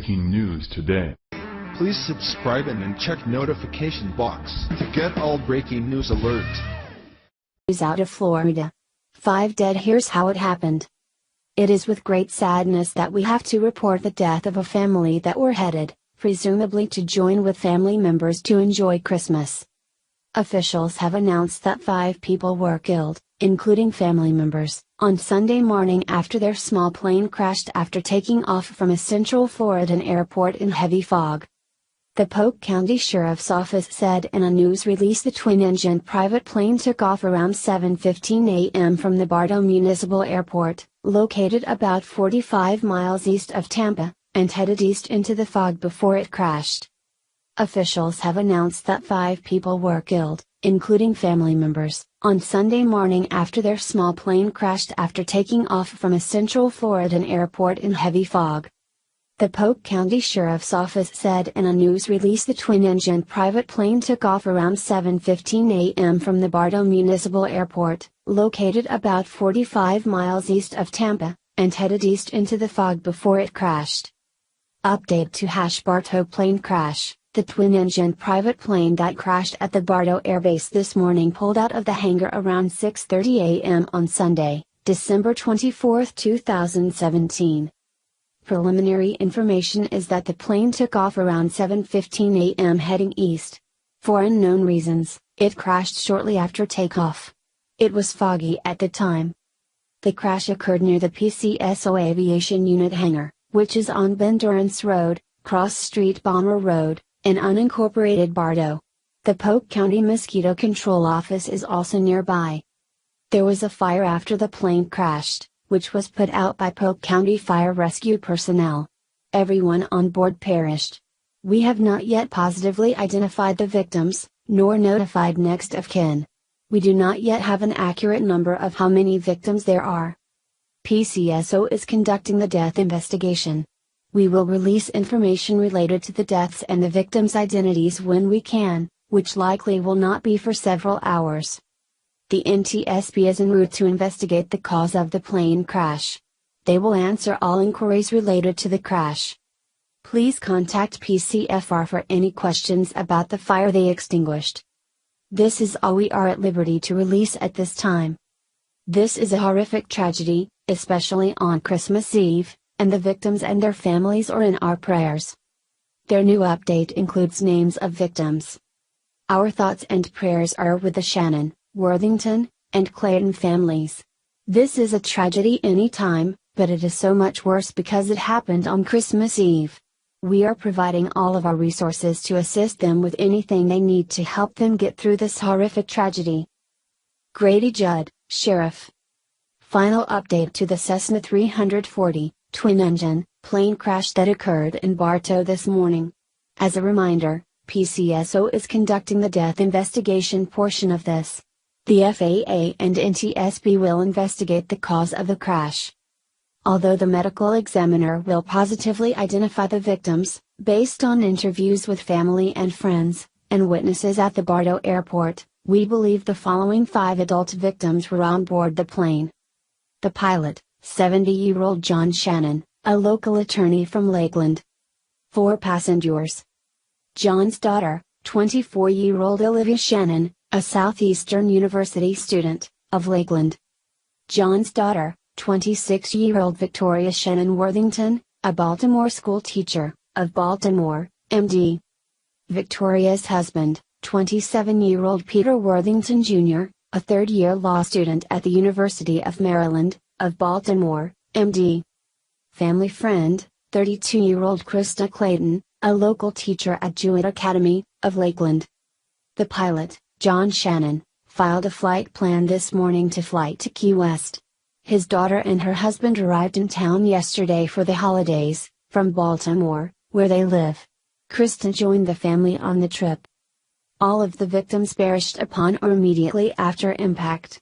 breaking news today. Please subscribe and check notification box to get all breaking news alerts. News out of Florida. 5 dead. Here's how it happened. It is with great sadness that we have to report the death of a family that were headed, presumably to join with family members to enjoy Christmas. Officials have announced that 5 people were killed, including family members, on Sunday morning after their small plane crashed after taking off from a Central Floridan airport in heavy fog. The Polk County Sheriff's Office said in a news release the twin-engine private plane took off around 7:15 a.m. from the Bartow Municipal Airport, located about 45 miles east of Tampa, and headed east into the fog before it crashed. Officials have announced that 5 people were killed, including family members, on Sunday morning after their small plane crashed after taking off from a Central Floridan airport in heavy fog. The Polk County Sheriff's Office said in a news release the twin-engine private plane took off around 7:15 a.m. from the Bartow Municipal Airport, located about 45 miles east of Tampa, and headed east into the fog before it crashed. Update to Bartow plane crash. The twin-engine private plane that crashed at the Bartow Air Base this morning pulled out of the hangar around 6:30 a.m. on Sunday, December 24, 2017. Preliminary information is that the plane took off around 7:15 a.m. heading east. For unknown reasons, it crashed shortly after takeoff. It was foggy at the time. The crash occurred near the PCSO Aviation Unit hangar, which is on Bendurance Road, Cross Street Bomber Road, in unincorporated Bartow. The Polk County Mosquito Control Office is also nearby. There was a fire after the plane crashed, which was put out by Polk County Fire Rescue personnel. Everyone on board perished. We have not yet positively identified the victims, nor notified next of kin. We do not yet have an accurate number of how many victims there are. PCSO is conducting the death investigation. We will release information related to the deaths and the victims' identities when we can, which likely will not be for several hours. The NTSB is en route to investigate the cause of the plane crash. They will answer all inquiries related to the crash. Please contact PCFR for any questions about the fire they extinguished. This is all we are at liberty to release at this time. This is a horrific tragedy, especially on Christmas Eve, and the victims and their families are in our prayers. Their new update includes names of victims. Our thoughts and prayers are with the Shannon, Worthington, and Clayton families. This is a tragedy any time, but it is so much worse because it happened on Christmas Eve. We are providing all of our resources to assist them with anything they need to help them get through this horrific tragedy. Grady Judd, Sheriff. Final update to the Cessna 340, twin-engine, plane crash that occurred in Bartow this morning. As a reminder, PCSO is conducting the death investigation portion of this. The FAA and NTSB will investigate the cause of the crash. Although the medical examiner will positively identify the victims, based on interviews with family and friends, and witnesses at the Bartow Airport, we believe the following 5 adult victims were on board the plane. The pilot, 70-year-old John Shannon, a local attorney from Lakeland. 4 passengers. John's daughter, 24-year-old Olivia Shannon, a Southeastern University student, of Lakeland. John's daughter, 26-year-old Victoria Shannon Worthington, a Baltimore school teacher, of Baltimore, MD. Victoria's husband, 27-year-old Peter Worthington Jr., a third-year law student at the University of Maryland, of Baltimore, MD. Family friend, 32-year-old Krista Clayton, a local teacher at Jewett Academy, of Lakeland. The pilot, John Shannon, filed a flight plan this morning to fly to Key West. His daughter and her husband arrived in town yesterday for the holidays, from Baltimore, where they live. Krista joined the family on the trip. All of the victims perished upon or immediately after impact.